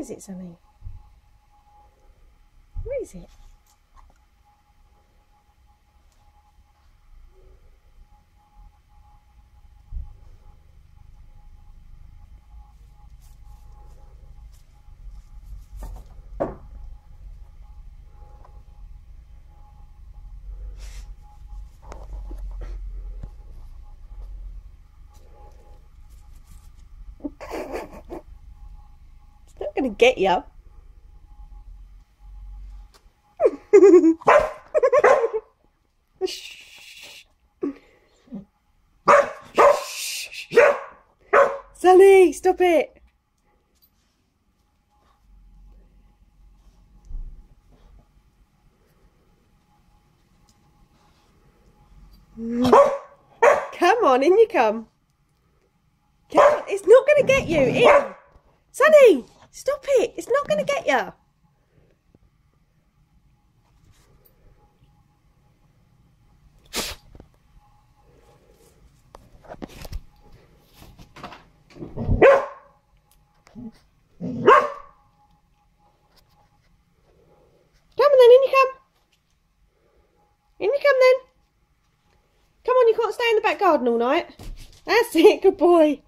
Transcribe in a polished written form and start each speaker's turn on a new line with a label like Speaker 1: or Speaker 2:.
Speaker 1: is it, Sonny? Where is it? It's not going to get you. Sonny, stop it. Come on, in you come. Come on. It's not going to get you. In. Sonny, stop it. It's not going to get you. Come on then, in you come. In you come then. Come on, you can't stay in the back garden all night. That's it, good boy.